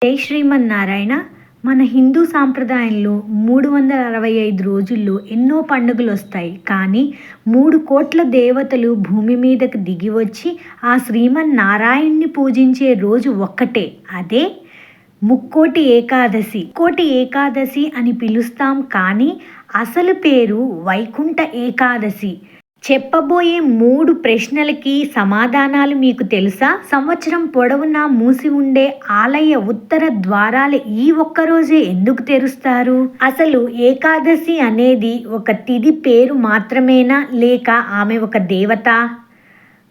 జై శ్రీమన్నారాయణ. మన హిందూ సాంప్రదాయంలో 365 రోజుల్లో ఎన్నో పండుగలు వస్తాయి. కానీ 3 కోట్ల దేవతలు భూమి మీదకు దిగి వచ్చి ఆ శ్రీమన్నారాయణ్ణి పూజించే రోజు ఒక్కటే. అదే ముక్కోటి ఏకాదశి. కోటి ఏకాదశి అని పిలుస్తాం, కానీ అసలు పేరు వైకుంఠ ఏకాదశి. చెప్పబోయే 3 ప్రశ్నలకి సమాధానాలు మీకు తెలుసా? సంవత్సరం పొడవునా మూసి ఉండే ఆలయ ఉత్తర ద్వారాలు ఈ ఒక్కరోజే ఎందుకు తెరుస్తారు? అసలు ఏకాదశి అనేది ఒక తిథి పేరు మాత్రమేనా, లేక ఆమె ఒక దేవత?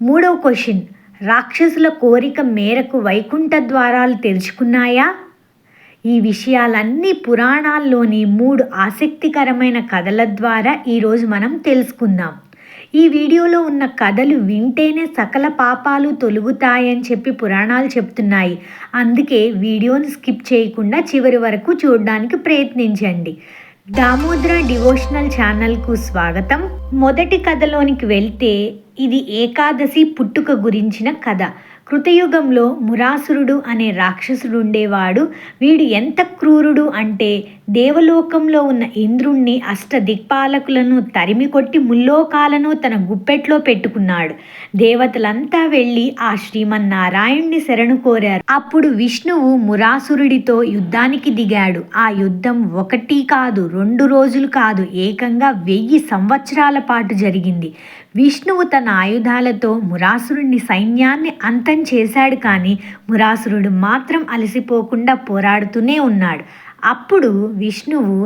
మూడవ క్వశ్చన్, రాక్షసుల కోరిక మేరకు వైకుంఠ ద్వారాలు తెరుచుకున్నాయా? ఈ విషయాలన్నీ పురాణాల్లోని 3 ఆసక్తికరమైన కథల ద్వారా ఈరోజు మనం తెలుసుకుందాం. ఈ వీడియోలో ఉన్న కథలు వింటేనే సకల పాపాలు తొలగుతాయని చెప్పి పురాణాలు చెప్తున్నాయి. అందుకే వీడియోని స్కిప్ చేయకుండా చివరి వరకు చూడడానికి ప్రయత్నించండి. దామోదర డివోషనల్ ఛానల్కు స్వాగతం. మొదటి కథలోనికి వెళ్తే ఇది ఏకాదశి పుట్టుక గురించిన కథ. కృతయుగంలో మురాసురుడు అనే రాక్షసుడు ఉండేవాడు. వీడు ఎంత క్రూరుడు అంటే దేవలోకంలో ఉన్న ఇంద్రుణ్ణి, అష్టదిక్పాలకులను తరిమి కొట్టి ముల్లోకాలను తన గుప్పెట్లో పెట్టుకున్నాడు. దేవతలంతా వెళ్ళి ఆ శ్రీమన్నారాయణ్ణి శరణు కోరారు. అప్పుడు విష్ణువు మురాసురుడితో యుద్ధానికి దిగాడు. ఆ యుద్ధం 1 కాదు, 2 రోజులు కాదు, ఏకంగా 1000 సంవత్సరాల పాటు జరిగింది. విష్ణువు తన ఆయుధాలతో మురాసురుడిని సైన్యాన్ని అంతం చేశాడు. కానీ మురాసురుడు మాత్రం అలసిపోకుండా పోరాడుతూనే ఉన్నాడు. అప్పుడు విష్ణువు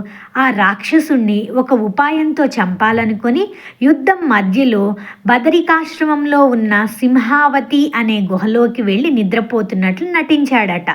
ఆ రాక్షసుణ్ణి ఒక ఉపాయంతో చంపాలనుకొని యుద్ధం మధ్యలో బదరికాశ్రమంలో ఉన్న సింహావతి అనే గుహలోకి వెళ్ళి నిద్రపోతున్నట్లు నటించాడట.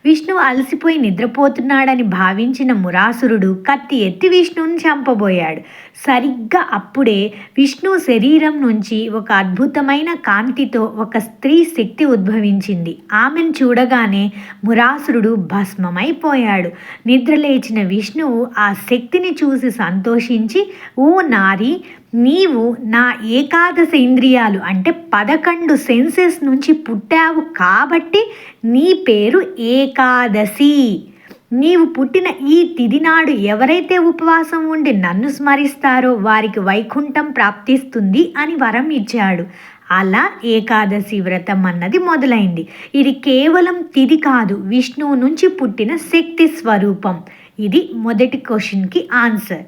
విష్ణువు అలసిపోయి నిద్రపోతున్నాడని భావించిన మురాసురుడు కత్తి ఎత్తి విష్ణువుని చంపబోయాడు. సరిగ్గా అప్పుడే విష్ణువు శరీరం నుంచి ఒక అద్భుతమైన కాంతితో ఒక స్త్రీ శక్తి ఉద్భవించింది. ఆమెను చూడగానే మురాసురుడు భస్మమైపోయాడు. నిద్రలేచిన విష్ణువు ఆ శక్తిని చూసి సంతోషించి, ఓ నారి, నీవు నా ఏకాదశ ఇంద్రియాలు అంటే 11 సెన్సెస్ నుంచి పుట్టావు కాబట్టి నీ పేరు ఏకాదశి. నీవు పుట్టిన ఈ తిథి నాడు ఎవరైతే ఉపవాసం ఉండి నన్ను స్మరిస్తారో వారికి వైకుంఠం ప్రాప్తిస్తుంది అని వరం ఇచ్చాడు. అలా ఏకాదశి వ్రతం అన్నది మొదలైంది. ఇది కేవలం తిథి కాదు, విష్ణువు నుంచి పుట్టిన శక్తి స్వరూపం. ఇది మొదటి క్వశ్చన్కి ఆన్సర్.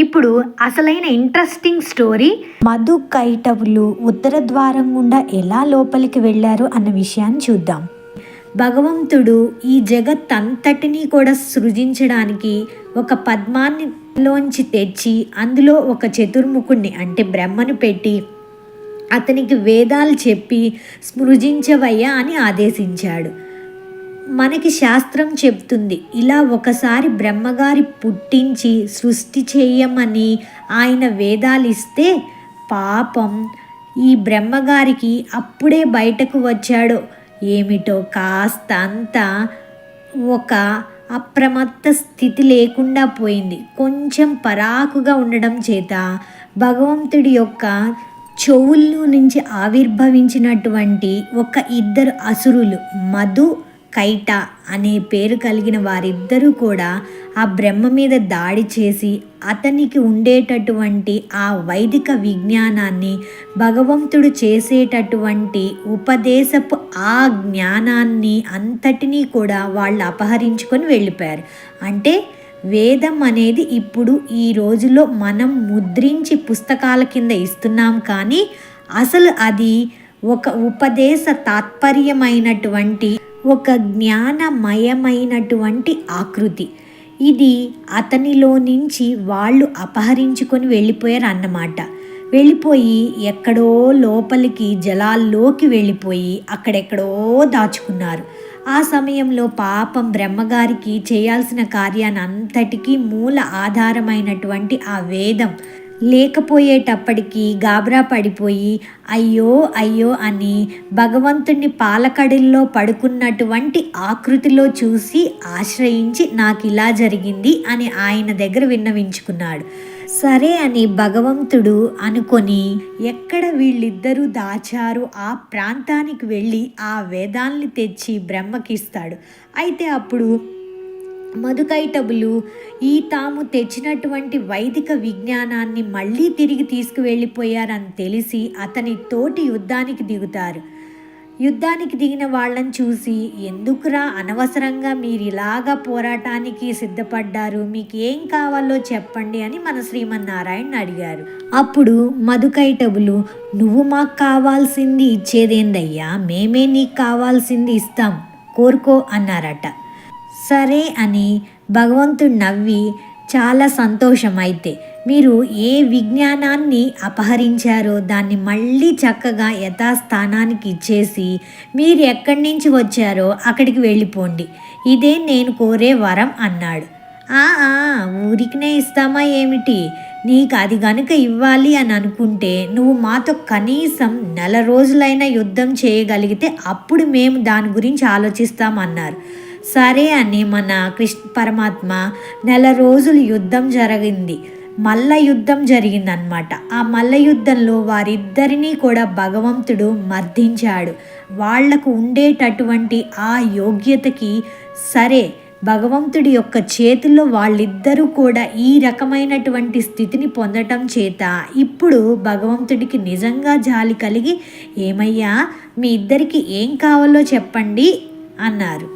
ఇప్పుడు అసలైన ఇంట్రెస్టింగ్ స్టోరీ. మధు కైటవులు ఉత్తర ద్వారం గుండా ఎలా లోపలికి వెళ్ళారు అన్న విషయాన్ని చూద్దాం. భగవంతుడు ఈ జగత్ అంతటినీ కూడా సృజించడానికి ఒక పద్మాన్నిలోంచి తెచ్చి అందులో ఒక చతుర్ముఖుణ్ణి అంటే బ్రహ్మను పెట్టి అతనికి వేదాలు చెప్పి సృజించవయ్యా అని ఆదేశించాడు. మనకి శాస్త్రం చెప్తుంది, ఇలా ఒకసారి బ్రహ్మగారి పుట్టించి సృష్టి చేయమని ఆయన వేదాలు ఇస్తే పాపం ఈ బ్రహ్మగారికి అప్పుడే బయటకు వచ్చాడో ఏమిటో కాస్త అంతా ఒక అప్రమత్త స్థితి లేకుండా పోయింది. కొంచెం పరాకుగా ఉండడం చేత భగవంతుడి యొక్క చెవుల్లో నుంచి ఆవిర్భవించినటువంటి ఒక 2 అసురులు, మధు, కైట అనే పేరు కలిగిన వారిద్దరూ కూడా ఆ బ్రహ్మ మీద దాడి చేసి అతనికి ఉండేటటువంటి ఆ వైదిక విజ్ఞానాన్ని, భగవంతుడు చేసేటటువంటి ఉపదేశపు ఆ జ్ఞానాన్ని అంతటినీ కూడా వాళ్ళు అపహరించుకొని వెళ్ళిపోయారు. అంటే వేదం అనేది ఇప్పుడు ఈ రోజులో మనం ముద్రించి పుస్తకాల కింద ఇస్తున్నాం, కానీ అసలు అది ఒక ఉపదేశ తాత్పర్యమైనటువంటి ఒక జ్ఞానమయమైనటువంటి ఆకృతి. ఇది అతనిలో నుంచి వాళ్ళు అపహరించుకొని వెళ్ళిపోయారు అన్నమాట. వెళ్ళిపోయి ఎక్కడో లోపలికి జలాల్లోకి వెళ్ళిపోయి అక్కడెక్కడో దాచుకున్నారు. ఆ సమయంలో పాపం బ్రహ్మగారికి చేయాల్సిన కార్యాన్ని అంతటికీ మూల ఆధారమైనటువంటి ఆ వేదం లేకపోయేటప్పటికీ గాబరా పడిపోయి అయ్యో అయ్యో అని భగవంతుణ్ణి పాలకడిల్లో పడుకున్నటువంటి ఆకృతిలో చూసి ఆశ్రయించి నాకు ఇలా జరిగింది అని ఆయన దగ్గర విన్నవించుకున్నాడు. సరే అని భగవంతుడు అనుకొని ఎక్కడ వీళ్ళిద్దరూ దాచారు ఆ ప్రాంతానికి వెళ్ళి ఆ వేదాల్ని తెచ్చి బ్రహ్మకిస్తాడు. అయితే అప్పుడు మధుకైటబులు ఈ తాము తెచ్చినటువంటి వైదిక విజ్ఞానాన్ని మళ్ళీ తిరిగి తీసుకువెళ్ళిపోయారని తెలిసి అతని తోటి యుద్ధానికి దిగుతారు. యుద్ధానికి దిగిన వాళ్ళని చూసి, ఎందుకురా అనవసరంగా మీరు ఇలాగా పోరాటానికి సిద్ధపడ్డారు, మీకు ఏం కావాలో చెప్పండి అని మన శ్రీమన్నారాయణ అడిగారు. అప్పుడు మధుకైటబులు, నువ్వు మాకు కావాల్సింది ఇచ్చేదేందయ్యా, మేమే నీకు కావాల్సింది ఇస్తాం, కోరుకో అన్నారట. సరే అని భగవంతుడు నవ్వి, చాలా సంతోషం, అయితే మీరు ఏ విజ్ఞానాన్ని అపహరించారో దాన్ని మళ్ళీ చక్కగా యథాస్థానానికి ఇచ్చేసి మీరు ఎక్కడి నుంచి వచ్చారో అక్కడికి వెళ్ళిపోండి, ఇదే నేను కోరే వరం అన్నాడు. ఊరికినే ఇస్తామా ఏమిటి, నీకు అది గనుక ఇవ్వాలి అని అనుకుంటే నువ్వు మాతో కనీసం 4 రోజులైనా యుద్ధం చేయగలిగితే అప్పుడు మేము దాని గురించి ఆలోచిస్తామన్నారు. సరే అని మన కృష్ణ పరమాత్మ 4 రోజులు యుద్ధం జరిగింది, మల్ల యుద్ధం జరిగిందనమాట. ఆ మల్ల యుద్ధంలో వారిద్దరినీ కూడా భగవంతుడు మర్దించాడు. వాళ్లకు ఉండేటటువంటి ఆ యోగ్యతకి సరే భగవంతుడి యొక్క చేతుల్లో వాళ్ళిద్దరూ కూడా ఈ రకమైనటువంటి స్థితిని పొందటం చేత ఇప్పుడు భగవంతుడికి నిజంగా జాలి కలిగి, ఏమయ్యా మీ ఇద్దరికి ఏం కావాలో చెప్పండి అన్నారు.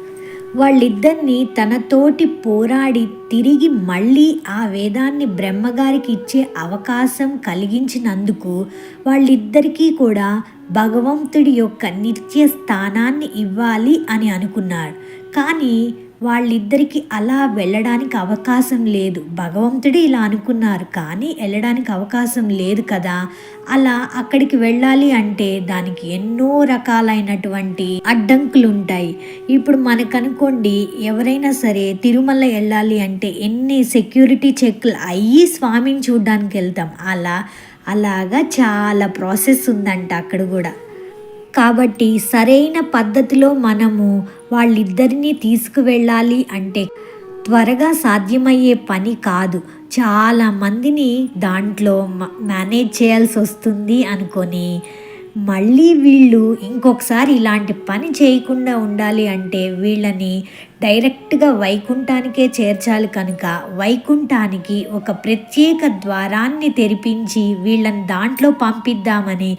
వాళ్ళిద్దరినీ తనతోటి పోరాడి తిరిగి మళ్ళీ ఆ వేదాన్ని బ్రహ్మగారికి ఇచ్చే అవకాశం కలిగించినందుకు వాళ్ళిద్దరికీ కూడా భగవంతుడి యొక్క నిత్య స్థానాన్ని ఇవ్వాలి అని అనుకున్నాడు. కానీ వాళ్ళిద్దరికీ అలా వెళ్ళడానికి అవకాశం లేదు. భగవంతుడు ఇలా అనుకున్నారు కానీ వెళ్ళడానికి అవకాశం లేదు కదా. అలా అక్కడికి వెళ్ళాలి అంటే దానికి ఎన్నో రకాలైనటువంటి అడ్డంకులు ఉంటాయి. ఇప్పుడు మనకనుకోండి, ఎవరైనా సరే తిరుమల వెళ్ళాలి అంటే ఎన్ని సెక్యూరిటీ చెక్లు అయ్యి స్వామిని చూడడానికి వెళ్తాం. అలాగా చాలా ప్రాసెస్ ఉందంట అక్కడ కూడా. కాబట్టి సరైన పద్ధతిలో మనము వాళ్ళిద్దరినీ తీసుకువెళ్ళాలి అంటే త్వరగా సాధ్యమయ్యే పని కాదు. చాలామందిని దాంట్లో మేనేజ్ చేయాల్సి వస్తుంది అనుకొని మళ్ళీ వీళ్ళు ఇంకొకసారి ఇలాంటి పని చేయకుండా ఉండాలి అంటే వీళ్ళని డైరెక్ట్గా వైకుంఠానికే చేర్చాలి కనుక వైకుంఠానికి ఒక ప్రత్యేక ద్వారాన్ని తెరిపించి వీళ్ళని దాంట్లో పంపిద్దామని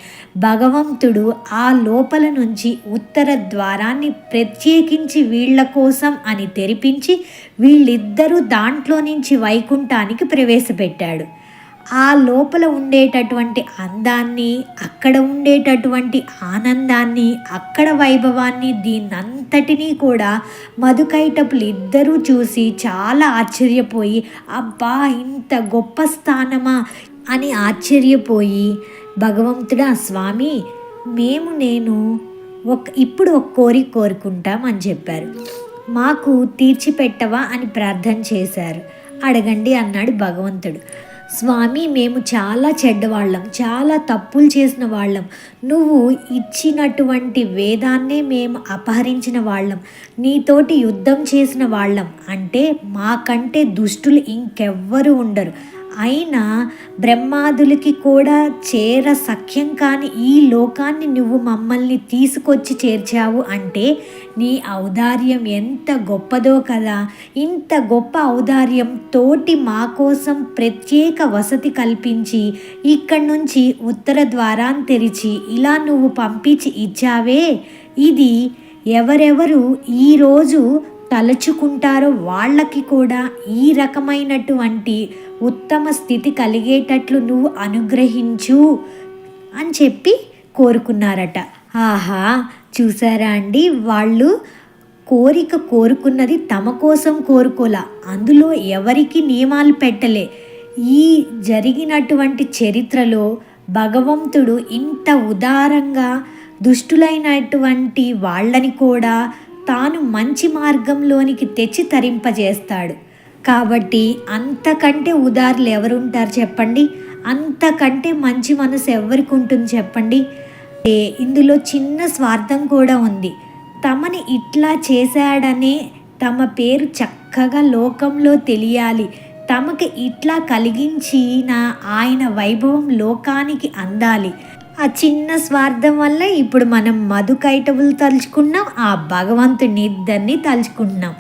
భగవంతుడు ఆ లోపల నుంచి ఉత్తర ద్వారాన్ని ప్రత్యేకించి వీళ్ళ కోసం అని తెరిపించి వీళ్ళిద్దరూ దాంట్లో నుంచి వైకుంఠానికి ప్రవేశపెట్టాడు. ఆ లోపల ఉండేటటువంటి అందాన్ని, అక్కడ ఉండేటటువంటి ఆనందాన్ని, అక్కడ వైభవాన్ని, దీన్నంతటినీ కూడా మధుకైటపులు ఇద్దరూ చూసి చాలా ఆశ్చర్యపోయి, అబ్బా ఇంత గొప్ప స్థానమా అని ఆశ్చర్యపోయి, భగవంతుడా స్వామి నేను ఇప్పుడు ఒక కోరిక కోరుకుంటామని చెప్పారు. మాకు తీర్చిపెట్టవా అని ప్రార్థన చేశారు. అడగండి అన్నాడు భగవంతుడు. స్వామి మేము చాలా చెడ్డవాళ్ళం, చాలా తప్పులు చేసిన వాళ్ళం, నువ్వు ఇచ్చినటువంటి వేదాన్నే మేము అపహరించిన వాళ్ళం, నీతోటి యుద్ధం చేసిన వాళ్ళం, అంటే మాకంటే దుష్టులు ఇంకెవ్వరూ ఉండరు, అయినా బ్రహ్మాదులకి కూడా సఖ్యం కాని ఈ లోకాన్ని నువ్వు మమ్మల్ని తీసుకొచ్చి చేర్చావు అంటే నీ ఔదార్యం ఎంత గొప్పదో కదా. ఇంత గొప్ప ఔదార్యం తోటి మా కోసం ప్రత్యేక వసతి కల్పించి ఇక్కడి నుంచి ఉత్తర ద్వారాన్ని తెరిచి ఇలా నువ్వు పంపించి ఇచ్చావే, ఇది ఎవరెవరు ఈరోజు తలుచుకుంటారో వాళ్ళకి కూడా ఈ రకమైనటువంటి ఉత్తమ స్థితి కలిగేటట్లు నువ్వు అనుగ్రహించు అని చెప్పి కోరుకున్నారట. ఆహా, చూసారా అండి, వాళ్ళు కోరుకున్నది తమ కోసం కోరుకోలా, అందులో ఎవరికి నియమాలు పెట్టలే. ఈ జరిగినటువంటి చరిత్రలో భగవంతుడు ఇంత ఉదారంగా దుష్టులైనటువంటి వాళ్ళని కూడా తాను మంచి మార్గంలోనికి తెచ్చి తరింపజేస్తాడు. కాబట్టి అంతకంటే ఉదారులు ఎవరుంటారు చెప్పండి, అంతకంటే మంచి మనసు ఎవరికి ఉంటుంది చెప్పండి. ఇందులో చిన్న స్వార్థం కూడా ఉంది. తమని ఇట్లా చేశాడనే తమ పేరు చక్కగా లోకంలో తెలియాలి, తమకు ఇట్లా కలిగించిన ఆయన వైభవం లోకానికి అందాలి. ఆ చిన్న స్వార్థం వల్ల ఇప్పుడు మనం మధు కైటవులు తలుచుకున్నాం, ఆ భగవంతుడిని ఇద్దరిని తలుచుకుంటున్నాం.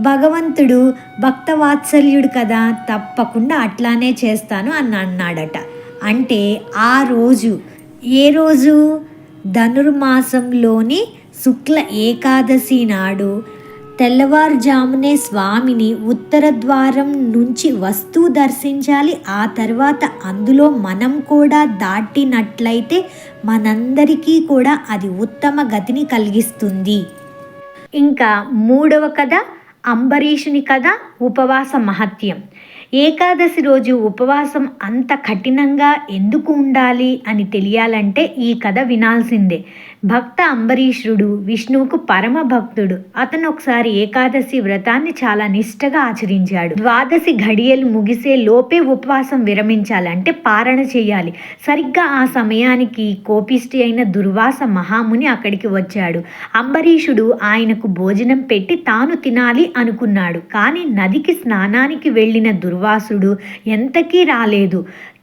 భగవంతుడు భక్తవాత్సల్యుడు కదా, తప్పకుండా అట్లానే చేస్తాను అని అన్నాడట. అంటే ఆ రోజు ఏ రోజు? ధనుర్మాసంలోని శుక్ల ఏకాదశి నాడు తెల్లవారుజామునే స్వామిని ఉత్తర ద్వారం నుంచి వస్తూ దర్శించాలి. ఆ తర్వాత అందులో మనం కూడా దాటినట్లయితే మనందరికీ కూడా అది ఉత్తమ గతిని కలిగిస్తుంది. ఇంకా మూడవ కథ అంబరీషుని కథ, ఉపవాస మహత్యం. ఏకాదశి రోజు ఉపవాసం అంత కఠినంగా ఎందుకు ఉండాలి అని తెలియాలంటే ఈ కథ వినాల్సిందే. భక్త అంబరీషుడు విష్ణువుకు పరమ భక్తుడు. అతను ఒకసారి ఏకాదశి వ్రతాన్ని చాలా నిష్టగా ఆచరించాడు. ద్వాదశి ఘడియలు ముగిసే లోపే ఉపవాసం విరమించాలంటే పారణ చేయాలి. సరిగ్గా ఆ సమయానికి కోపిష్టి అయిన దుర్వాస మహాముని అక్కడికి వచ్చాడు. అంబరీషుడు ఆయనకు భోజనం పెట్టి తాను తినాలి అనుకున్నాడు. కానీ నదికి స్నానానికి వెళ్ళిన దుర్వాసుడు ఎంతకీ రాలేదు.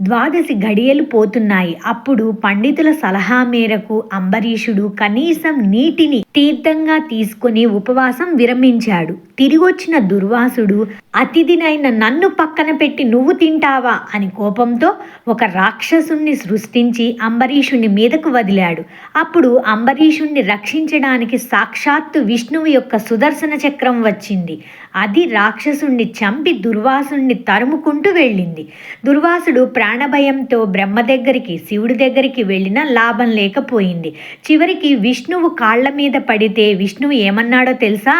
ద్వాదశి ఘడియలు పోతున్నాయి. అప్పుడు పండితుల సలహా మేరకు అంబరీషుడు కనీసం నీటిని తీర్థంగా తీసుకుని ఉపవాసం విరమించాడు. తిరిగొచ్చిన దుర్వాసుడు అతిథినైన నన్ను పక్కన పెట్టి నువ్వు తింటావా అని కోపంతో ఒక రాక్షసుణ్ణి సృష్టించి అంబరీషుని మీదకు వదిలాడు. అప్పుడు అంబరీషుణ్ణి రక్షించడానికి సాక్షాత్తు విష్ణువు యొక్క సుదర్శన చక్రం వచ్చింది. అది రాక్షసుణ్ణి చంపి దుర్వాసుణ్ణి తరుముకుంటూ వెళ్ళింది. దుర్వాసుడు ప్రాణభయంతో బ్రహ్మ దగ్గరికి, శివుడి దగ్గరికి వెళ్ళినా లాభం లేకపోయింది. చివరికి విష్ణువు కాళ్ల మీద పడితే విష్ణువు ఏమన్నాడో తెలుసా?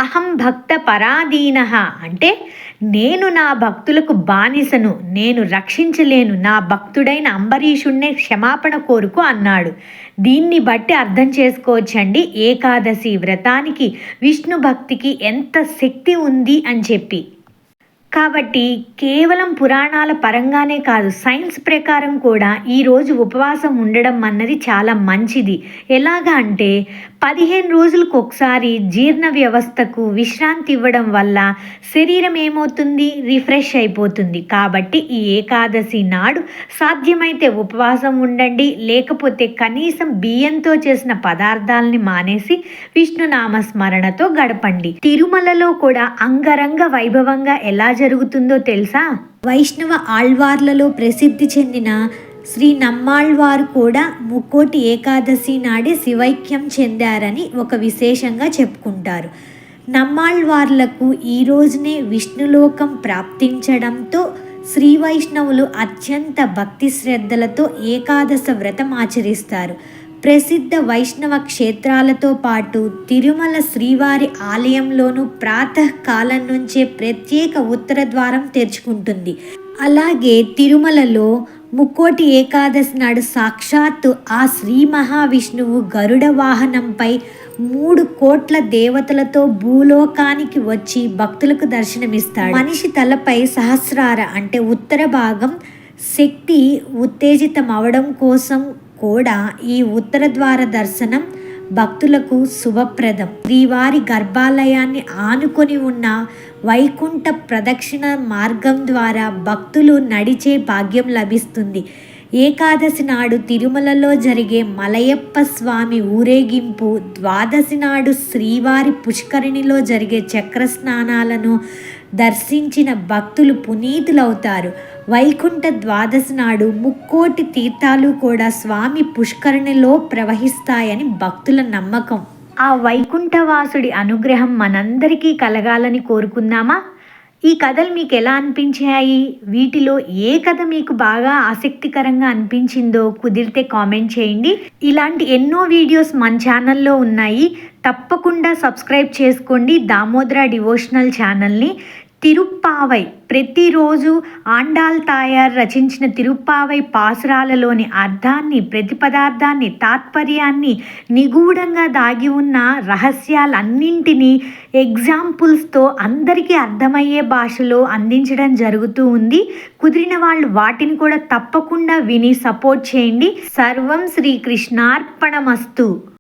అహం భక్త పరాధీనః, అంటే నేను నా భక్తులకు బానిసను, నేను రక్షించలేను, నా భక్తుడైన అంబరీషుణ్ణే క్షమాపణ కోరుకు అన్నాడు. దీన్ని బట్టి అర్థం చేసుకోవచ్చండి ఏకాదశి వ్రతానికి, విష్ణు భక్తికి ఎంత శక్తి ఉంది అని చెప్పి. కాబట్టి కేవలం పురాణాల పరంగానే కాదు, సైన్స్ ప్రకారం కూడా ఈరోజు ఉపవాసం ఉండడం అన్నది చాలా మంచిది. ఎలాగా అంటే 15 రోజులకు ఒకసారి జీర్ణ వ్యవస్థకు విశ్రాంతి ఇవ్వడం వల్ల శరీరం ఏమవుతుంది? రిఫ్రెష్ అయిపోతుంది. కాబట్టి ఈ ఏకాదశి నాడు సాధ్యమైతే ఉపవాసం ఉండండి. లేకపోతే కనీసం బియ్యంతో చేసిన పదార్థాలని మానేసి విష్ణు నామస్మరణతో గడపండి. తిరుమలలో కూడా అంగరంగ వైభవంగా ఎలా జరుగుతుందో తెలుసా? వైష్ణవ ఆళ్వార్లలో ప్రసిద్ధి చెందిన శ్రీ నమ్మాళ్వారు కూడా ముక్కోటి ఏకాదశి నాడే శివైక్యం చెందారని ఒక విశేషంగా చెప్పుకుంటారు. నమ్మాళ్వార్లకు ఈ రోజునే విష్ణులోకం ప్రాప్తించడంతో శ్రీ వైష్ణవులు అత్యంత భక్తి శ్రద్ధలతో ఏకాదశ వ్రతం ఆచరిస్తారు. ప్రసిద్ధ వైష్ణవ క్షేత్రాలతో పాటు తిరుమల శ్రీవారి ఆలయంలోనూ ప్రాతకాలం నుంచే ప్రత్యేక ఉత్తర ద్వారం తెరుచుకుంటుంది. అలాగే తిరుమలలో ముక్కోటి ఏకాదశి నాడు సాక్షాత్తు ఆ శ్రీ మహావిష్ణువు గరుడ వాహనంపై 3 కోట్ల దేవతలతో భూలోకానికి వచ్చి భక్తులకు దర్శనమిస్తాడు. మనిషి తలపై సహస్రార అంటే ఉత్తర భాగం శక్తి ఉత్తేజితమవడం కోసం కూడా ఈ ఉత్తర ద్వార దర్శనం భక్తులకు శుభప్రదం. శ్రీవారి గర్భాలయాన్ని ఆనుకొని ఉన్న వైకుంఠ ప్రదక్షిణ మార్గం ద్వారా భక్తులు నడిచే భాగ్యం లభిస్తుంది. ఏకాదశి నాడు తిరుమలలో జరిగే మలయప్ప స్వామి ఊరేగింపు, ద్వాదశి నాడు శ్రీవారి పుష్కరిణిలో జరిగే చక్ర స్నానాలను దర్శించిన భక్తులు పునీతులవుతారు. వైకుంఠ ద్వాదశి నాడు ముక్కోటి తీర్థాలు కూడా స్వామి పుష్కరిణిలో ప్రవహిస్తాయని భక్తుల నమ్మకం. ఆ వైకుంఠవాసుడి అనుగ్రహం మనందరికీ కలగాలని కోరుకుందామా? ఈ కథలు మీకు ఎలా అనిపించాయి? వీటిలో ఏ కథ మీకు బాగా ఆసక్తికరంగా అనిపించిందో కుదిరితే కామెంట్ చేయండి. ఇలాంటి ఎన్నో వీడియోస్ మన ఛానల్లో ఉన్నాయి, తప్పకుండా సబ్స్క్రైబ్ చేసుకోండి దామోదర డివోషనల్ ఛానల్ని. తిరుప్పావై ప్రతిరోజు ఆండాల్ తాయార్ రచించిన తిరుప్పావై పాసురాలలోని అర్థాన్ని, ప్రతిపదార్థాన్ని, తాత్పర్యాన్ని, నిగూఢంగా దాగి ఉన్న రహస్యాలన్నింటినీ ఎగ్జాంపుల్స్తో అందరికీ అర్థమయ్యే భాషలో అందించడం జరుగుతూ ఉంది. కుదిరిన వాళ్ళు వాటిని కూడా తప్పకుండా విని సపోర్ట్ చేయండి. సర్వం శ్రీకృష్ణార్పణమస్తు.